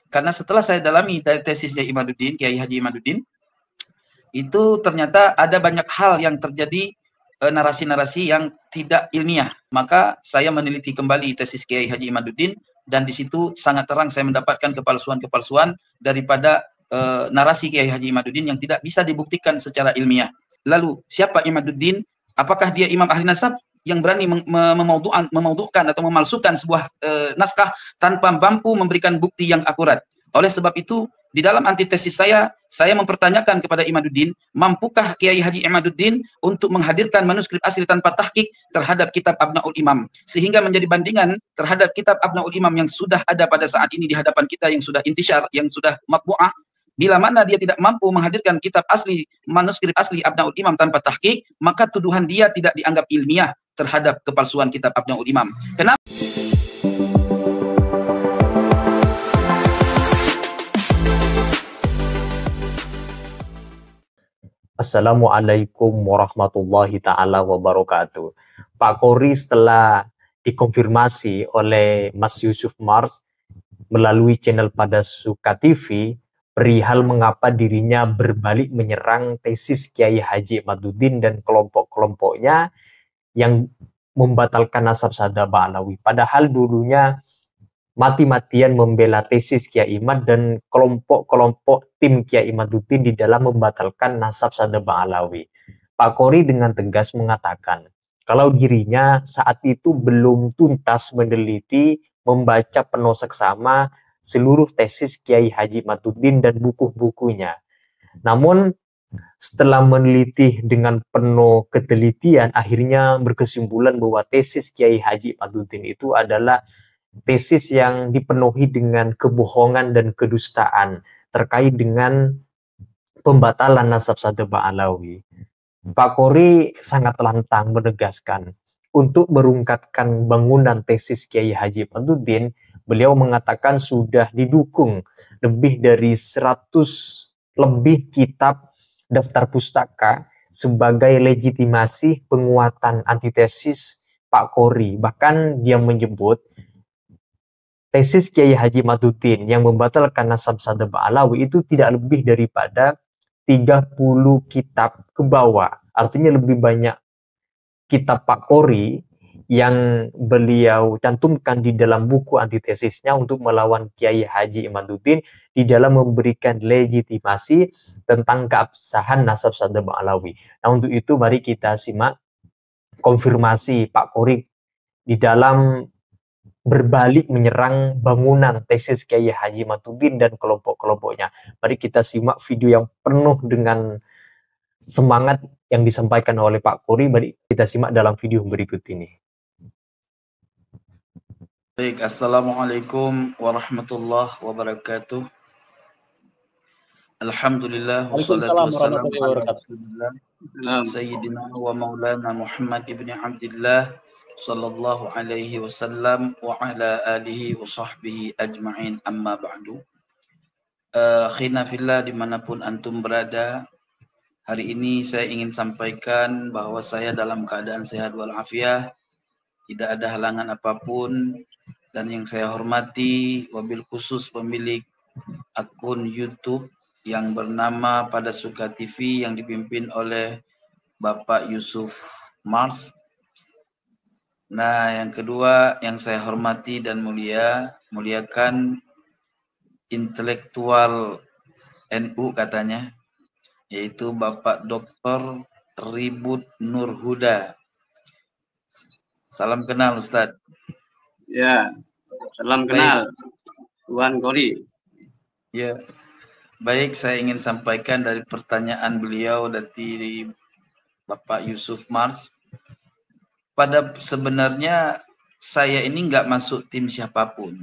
Karena setelah saya dalami tesisnya Imaduddin, Kiai Haji Imaduddin, itu ternyata ada banyak hal yang terjadi, narasi-narasi yang tidak ilmiah. Maka saya meneliti kembali tesis Kiai Haji Imaduddin, dan di situ sangat terang saya mendapatkan kepalsuan-kepalsuan daripada narasi Kiai Haji Imaduddin yang tidak bisa dibuktikan secara ilmiah. Lalu siapa Imaduddin? Apakah dia imam ahli nasab yang berani memaudukan atau memalsukan sebuah naskah tanpa mampu memberikan bukti yang akurat? Oleh sebab itu, di dalam antitesis saya mempertanyakan kepada Imaduddin, mampukah Kiai Haji Imaduddin untuk menghadirkan manuskrip asli tanpa tahqiq terhadap kitab Abnaul Imam, sehingga menjadi bandingan terhadap kitab Abnaul Imam yang sudah ada pada saat ini di hadapan kita, yang sudah intisyar, yang sudah matbu'ah. Bila mana dia tidak mampu menghadirkan kitab asli, manuskrip asli Abnaul Imam tanpa tahqiq, maka tuduhan dia tidak dianggap ilmiah terhadap kepalsuan kitab Abnaul Imam. Kenapa? Assalamualaikum warahmatullahi ta'ala wabarakatuh. Pak Qori setelah dikonfirmasi oleh Mas Yusuf Mars melalui channel Pada Suka TV perihal mengapa dirinya berbalik menyerang tesis Kiai Haji Imaduddin dan kelompok-kelompoknya yang membatalkan nasab Sada Ba'alawi. Padahal dulunya mati-matian membela tesis Kiai Imad dan kelompok-kelompok tim Kiai Imaduddin di dalam membatalkan nasab Sada Ba'alawi. Pak Qori dengan tegas mengatakan kalau dirinya saat itu belum tuntas meneliti, membaca penuh seksama seluruh tesis Kiai Haji Imaduddin dan buku-bukunya. Namun setelah meneliti dengan penuh ketelitian, akhirnya berkesimpulan bahwa tesis Kiai Haji Imaduddin itu adalah tesis yang dipenuhi dengan kebohongan dan kedustaan terkait dengan pembatalan nasab Sada Ba'alawi. Pak Qori sangat lantang menegaskan untuk merungkatkan bangunan tesis Kiai Haji Imaduddin, beliau mengatakan sudah didukung lebih dari 100 lebih kitab daftar pustaka sebagai legitimasi penguatan antitesis Pak Qori. Bahkan dia menyebut tesis Kiai Haji Imaduddin yang membatalkan nasab Sada Ba'alawi itu tidak lebih daripada 30 kitab ke bawah. Artinya lebih banyak kitab Pak Qori yang beliau cantumkan di dalam buku antitesisnya untuk melawan Kiai Haji Imaduddin di dalam memberikan legitimasi tentang keabsahan nasab Sada Ba'alawi. Nah, untuk itu mari kita simak konfirmasi Pak Qori di dalam berbalik menyerang bangunan tesis Kiai Haji Imaduddin dan kelompok-kelompoknya. Mari kita simak video yang penuh dengan semangat yang disampaikan oleh Pak Qori. Mari kita simak dalam video berikut ini. Baik, Assalamualaikum warahmatullahi wabarakatuh. Alhamdulillah wassalatu wassalamu ala Rasulillah Sayyidina wa Maulana Muhammad ibn Abdillah sallallahu alaihi wasallam wa ala alihi wa sahbihi ajma'in, amma ba'du. Khina fillah, dimanapun antum berada, hari ini saya ingin sampaikan bahwa saya dalam keadaan sehat walafiat, tidak ada halangan apapun, dan yang saya hormati wabil khusus pemilik akun YouTube yang bernama Pada Suka TV yang dipimpin oleh Bapak Yusuf Mars. Nah, yang kedua yang saya hormati dan muliakan intelektual NU katanya, yaitu Bapak Dr. Ribut Nur Huda. Salam kenal Ustadz. Ya, salam kenal Tuan Qori. Ya, baik, saya ingin sampaikan dari pertanyaan beliau dari Bapak Yusuf Mars. Pada sebenarnya saya ini nggak masuk tim siapapun.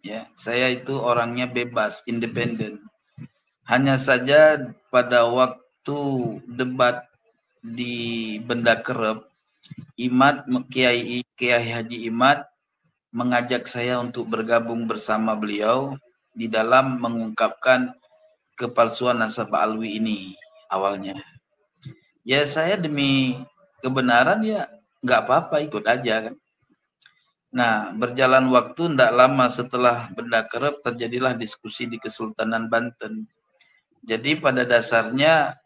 Ya, saya itu orangnya bebas, independen. Hanya saja pada waktu debat di Benda Kerep, Kiai Haji Imad mengajak saya untuk bergabung bersama beliau di dalam mengungkapkan kepalsuan nasab Ba'alawi ini awalnya. Ya saya demi kebenaran ya nggak apa-apa, ikut aja kan. Nah, berjalan waktu tidak lama setelah benda kerep terjadilah diskusi di Kesultanan Banten. Jadi pada dasarnya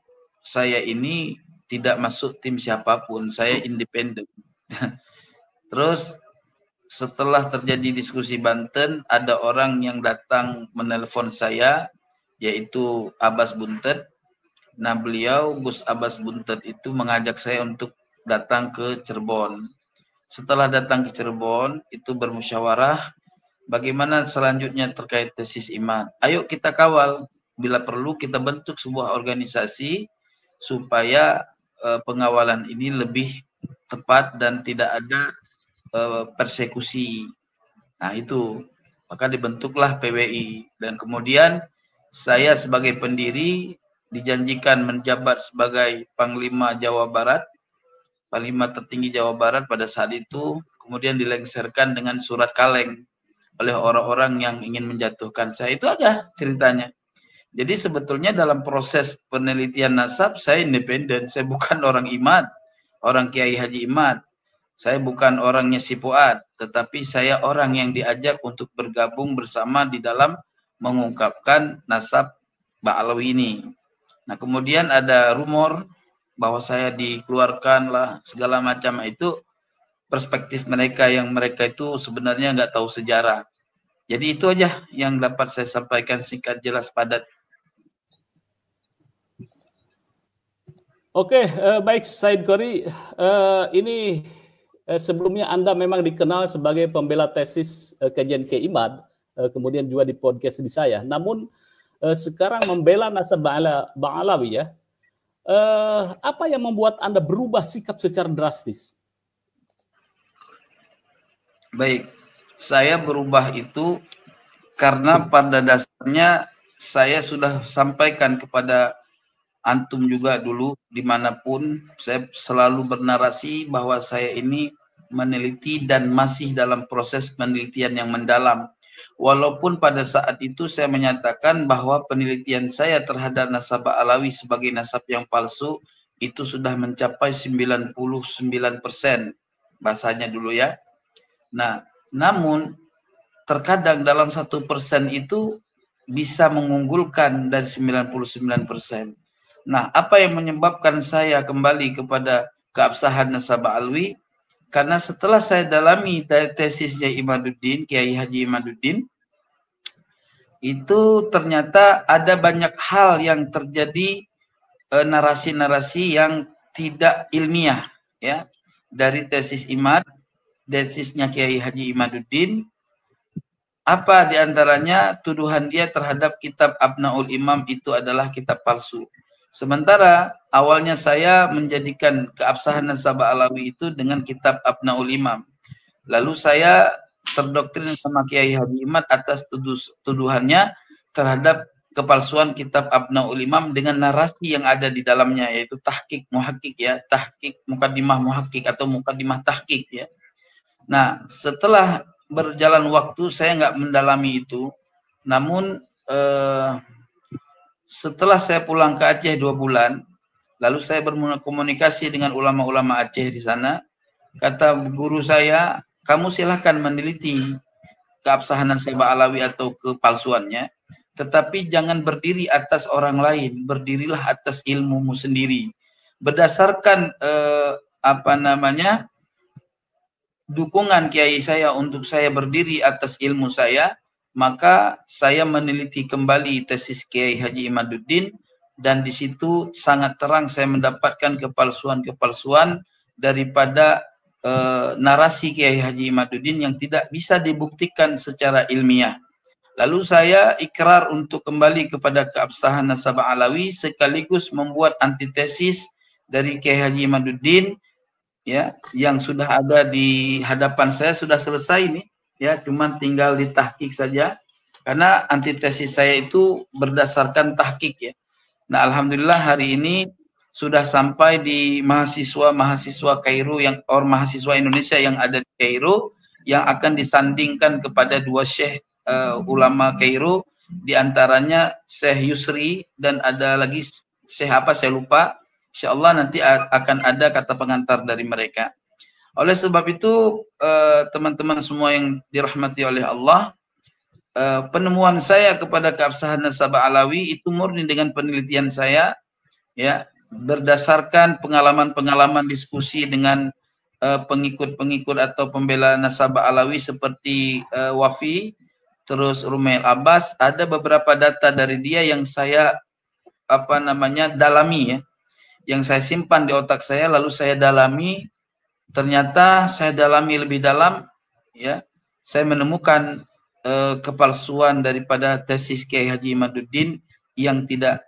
saya ini tidak masuk tim siapapun, saya independen. Terus setelah terjadi diskusi Banten, ada orang yang datang menelpon saya, yaitu Abbas Buntet. Nah, beliau, Gus Abbas Buntet itu mengajak saya untuk datang ke Cirebon. Setelah datang ke Cirebon, itu bermusyawarah bagaimana selanjutnya terkait tesis iman. Ayo kita kawal, bila perlu kita bentuk sebuah organisasi supaya pengawalan ini lebih tepat dan tidak ada persekusi. Nah itu, maka dibentuklah PWI. Dan kemudian saya sebagai pendiri dijanjikan menjabat sebagai Panglima Jawa Barat, Panglima tertinggi Jawa Barat pada saat itu, kemudian dilengserkan dengan surat kaleng oleh orang-orang yang ingin menjatuhkan saya. Itu aja ceritanya. Jadi sebetulnya dalam proses penelitian nasab saya independen, saya bukan orang Imad, orang Kiai Haji Imad. Saya bukan orangnya si Fuad, tetapi saya orang yang diajak untuk bergabung bersama di dalam mengungkapkan nasab Ba'alawi ini. Nah, kemudian ada rumor bahwa saya dikeluarkan lah segala macam, itu perspektif mereka yang mereka itu sebenarnya nggak tahu sejarah. Jadi itu aja yang dapat saya sampaikan, singkat, jelas, padat. Oke, baik Said Qori, ini sebelumnya Anda memang dikenal sebagai pembela tesis kajian Keimad, kemudian juga di podcast di saya. Namun sekarang membela nasab Ba'alawi ya. Apa yang membuat Anda berubah sikap secara drastis? Baik, saya berubah itu karena pada dasarnya saya sudah sampaikan kepada antum juga dulu, dimanapun saya selalu bernarasi bahwa saya ini meneliti dan masih dalam proses penelitian yang mendalam. Walaupun pada saat itu saya menyatakan bahwa penelitian saya terhadap nasab Alawi sebagai nasab yang palsu itu sudah mencapai 99%, bahasanya dulu ya. Nah, namun terkadang dalam 1% itu bisa mengunggulkan dari 99%. Nah, apa yang menyebabkan saya kembali kepada keabsahan nasab Alwi? Karena setelah saya dalami tesisnya Imaduddin, Kiai Haji Imaduddin, itu ternyata ada banyak hal yang terjadi, narasi-narasi yang tidak ilmiah, ya, dari tesis Imad, tesisnya Kiai Haji Imaduddin. Apa diantaranya? Tuduhan dia terhadap kitab Abnaul Imam itu adalah kitab palsu. Sementara awalnya saya menjadikan keabsahan nasab Alawi itu dengan kitab Abnaul Imam. Lalu saya terdoktrin sama Kiai Haji Imad atas tuduhannya terhadap kepalsuan kitab Abnaul Imam dengan narasi yang ada di dalamnya, yaitu tahqiq muhakkik ya, tahqiq mukaddimah muhakkik atau mukaddimah tahqiq ya. Nah, setelah berjalan waktu saya nggak mendalami itu, namun setelah saya pulang ke Aceh 2 bulan, lalu saya berkomunikasi dengan ulama-ulama Aceh di sana. Kata guru saya, kamu silahkan meneliti keabsahan nasab Alawi atau kepalsuannya, tetapi jangan berdiri atas orang lain, berdirilah atas ilmumu sendiri. Berdasarkan dukungan kiai saya untuk saya berdiri atas ilmu saya, maka saya meneliti kembali tesis Kiai Haji Imaduddin, dan di situ sangat terang saya mendapatkan kepalsuan-kepalsuan daripada narasi Kiai Haji Imaduddin yang tidak bisa dibuktikan secara ilmiah. Lalu saya ikrar untuk kembali kepada keabsahan nasab Alawi sekaligus membuat antitesis dari Kiai Haji Imaduddin ya, yang sudah ada di hadapan saya, sudah selesai nih ya, cuman tinggal ditahqiq saja karena antitesis saya itu berdasarkan tahqiq ya. Nah, alhamdulillah hari ini sudah sampai di mahasiswa Kairo yang mahasiswa Indonesia yang ada di Kairo yang akan disandingkan kepada 2 syekh ulama Kairo, diantaranya Syekh Yusri dan ada lagi Syekh apa saya lupa. Insyaallah nanti akan ada kata pengantar dari mereka. Oleh sebab itu teman-teman semua yang dirahmati oleh Allah, penemuan saya kepada keabsahan nasabah alawi itu murni dengan penelitian saya, ya, berdasarkan pengalaman-pengalaman diskusi dengan pengikut-pengikut atau pembela nasabah alawi seperti Wafi, terus Rumail Abbas. Ada beberapa data dari dia yang saya dalami, ya, yang saya simpan di otak saya, lalu saya dalami. Ternyata saya dalami lebih dalam, ya, saya menemukan kepalsuan daripada tesis Kiai Haji Imaduddin yang tidak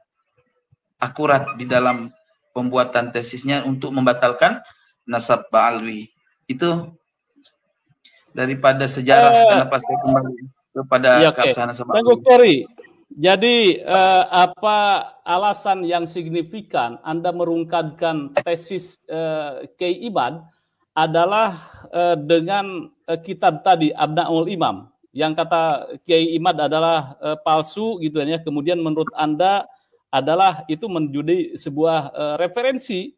akurat di dalam pembuatan tesisnya untuk membatalkan nasabah alwi. Itu daripada sejarah kenapa saya kembali kepada keabsahan nasabah alwi. Kori, jadi apa alasan yang signifikan Anda merungkadkan tesis Kiai Imad adalah dengan kitab tadi Abnaul Imam yang kata Kiai Imad adalah palsu gitu ya. Kemudian menurut Anda adalah itu menjadi sebuah referensi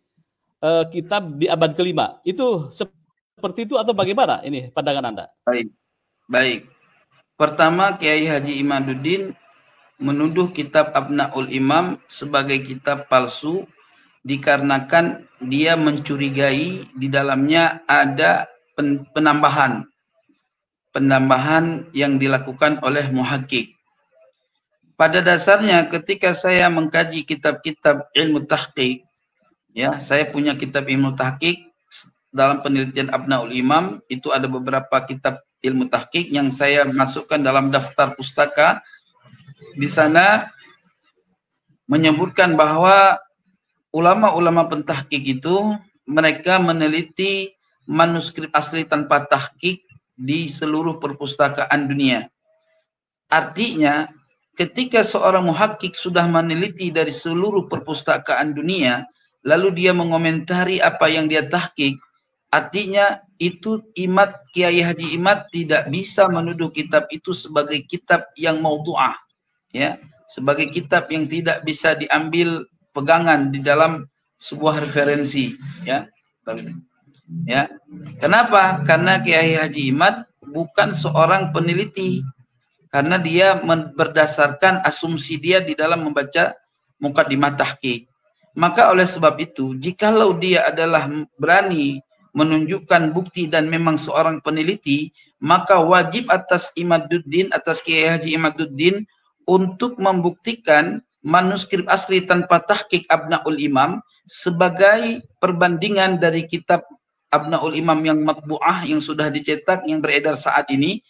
kitab di abad kelima. Itu seperti itu atau bagaimana ini pandangan Anda? Baik. Pertama, Kiai Haji Imaduddin menuduh kitab Abnaul Imam sebagai kitab palsu dikarenakan dia mencurigai di dalamnya ada penambahan yang dilakukan oleh muhakkik. Pada dasarnya ketika saya mengkaji kitab-kitab ilmu tahqiq, ya, saya punya kitab ilmu tahqiq dalam penelitian Abnaul Imam, itu ada beberapa kitab ilmu tahqiq yang saya masukkan dalam daftar pustaka. Di sana menyebutkan bahwa ulama-ulama pentahqiq itu mereka meneliti manuskrip asli tanpa tahqiq di seluruh perpustakaan dunia. Artinya ketika seorang muhakkik sudah meneliti dari seluruh perpustakaan dunia, lalu dia mengomentari apa yang dia tahqiq, artinya itu Kiai Haji Imad tidak bisa menuduh kitab itu sebagai kitab yang maudhu'ah, ya, sebagai kitab yang tidak bisa diambil pegangan di dalam sebuah referensi, ya. Ya. Kenapa? Karena Kiai Haji Imad bukan seorang peneliti, karena dia berdasarkan asumsi dia di dalam membaca muqaddimah tahqiq. Maka oleh sebab itu, jikalau dia adalah berani menunjukkan bukti dan memang seorang peneliti, maka wajib atas Imaduddin, atas Kiai Haji Imaduddin untuk membuktikan manuskrip asli tanpa tahqiq Abnaul Imam sebagai perbandingan dari kitab Abnaul Imam yang matbu'ah, yang sudah dicetak, yang beredar saat ini.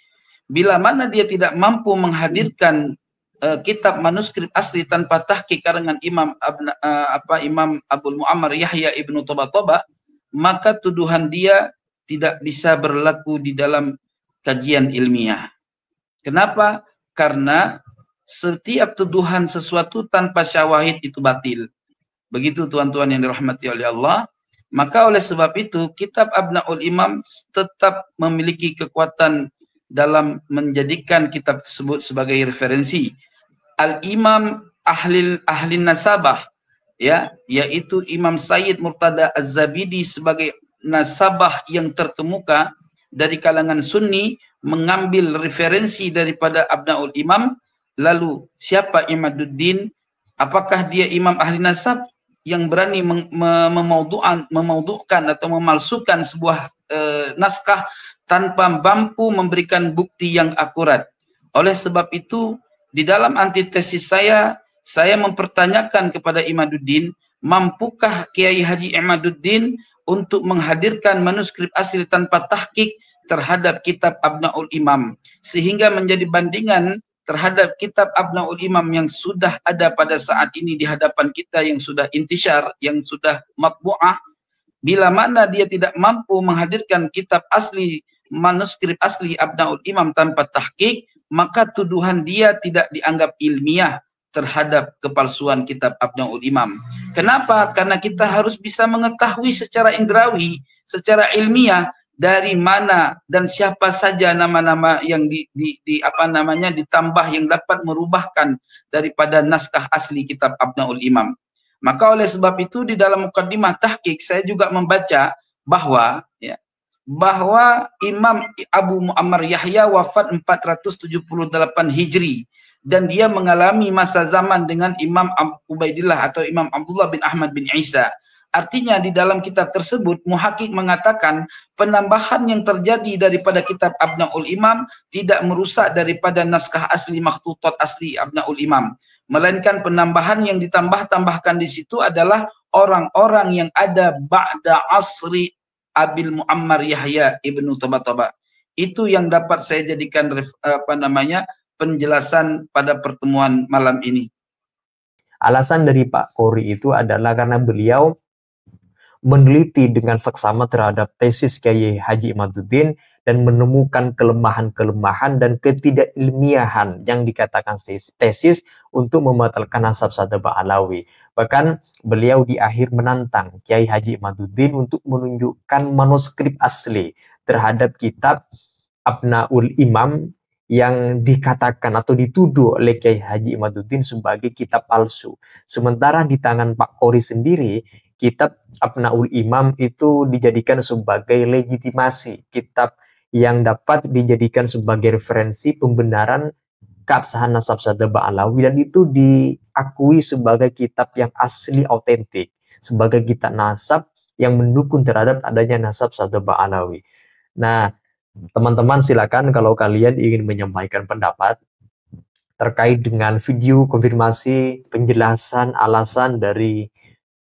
Bila mana dia tidak mampu menghadirkan kitab manuskrip asli tanpa tahqiq karangan Imam Abul Muammar Yahya ibnu Toba, maka tuduhan dia tidak bisa berlaku di dalam kajian ilmiah. Kenapa? Karena setiap tuduhan sesuatu tanpa syawahid itu batil. Begitu tuan-tuan yang dirahmati oleh Allah. Maka oleh sebab itu kitab Abnaul Imam tetap memiliki kekuatan dalam menjadikan kitab tersebut sebagai referensi. Al-Imam ahli nasabah, ya, yaitu Imam Sayyid Murtada Az-Zabidi sebagai nasabah yang terkemuka dari kalangan Sunni mengambil referensi daripada Abnaul Imam. Lalu siapa Imaduddin? Apakah dia imam ahli nasab yang berani memaudhu'kan atau memalsukan sebuah naskah tanpa mampu memberikan bukti yang akurat? Oleh sebab itu, di dalam antitesis saya mempertanyakan kepada Imaduddin, mampukah Kiai Haji Imaduddin untuk menghadirkan manuskrip asli tanpa tahqiq terhadap kitab Abnaul Imam, sehingga menjadi bandingan terhadap kitab Abnaul Imam yang sudah ada pada saat ini di hadapan kita, yang sudah intisyar, yang sudah matbu'ah. Bila mana dia tidak mampu menghadirkan kitab asli, manuskrip asli Abnaul Imam tanpa tahqiq, maka tuduhan dia tidak dianggap ilmiah terhadap kepalsuan kitab Abnaul Imam. Kenapa? Karena kita harus bisa mengetahui secara indrawi, secara ilmiah, dari mana dan siapa saja nama-nama yang ditambah yang dapat merubahkan daripada naskah asli kitab Abnaul Imam. Maka oleh sebab itu di dalam muqaddimah tahqiq saya juga membaca bahwa, ya, bahwa Imam Abu Muammar Yahya wafat 478 Hijri dan dia mengalami masa zaman dengan Imam Ubaidillah atau Imam Abdullah bin Ahmad bin Isa. Artinya di dalam kitab tersebut muhakik mengatakan penambahan yang terjadi daripada kitab Abnaul Imam tidak merusak daripada naskah asli makhtutat asli Abnaul Imam, melainkan penambahan yang ditambah-tambahkan di situ adalah orang-orang yang ada ba'da asri Abil Muammar Yahya ibnu Tabataba. Itu yang dapat saya jadikan penjelasan pada pertemuan malam ini. Alasan dari Pak Qori itu adalah karena beliau meneliti dengan seksama terhadap tesis Kiai Haji Imaduddin dan menemukan kelemahan-kelemahan dan ketidakilmiahan yang dikatakan tesis untuk membatalkan nasab Sadaba Alawi. Bahkan beliau di akhir menantang Kiai Haji Imaduddin untuk menunjukkan manuskrip asli terhadap kitab Abnaul Imam yang dikatakan atau dituduh oleh Kiai Haji Imaduddin sebagai kitab palsu. Sementara di tangan Pak Qori sendiri, kitab Abnaul Imam itu dijadikan sebagai legitimasi, kitab yang dapat dijadikan sebagai referensi pembenaran keabsahan nasab Sadaba Alawi, dan itu diakui sebagai kitab yang asli autentik, sebagai kitab nasab yang mendukung terhadap adanya nasab Sadaba Alawi. Nah, teman-teman silakan kalau kalian ingin menyampaikan pendapat terkait dengan video konfirmasi penjelasan alasan dari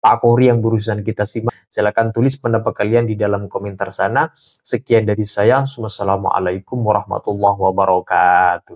Pak Qori yang berusaha kita simak, silakan tulis pendapat kalian di dalam komentar sana. Sekian dari saya. Wassalamualaikum warahmatullahi wabarakatuh.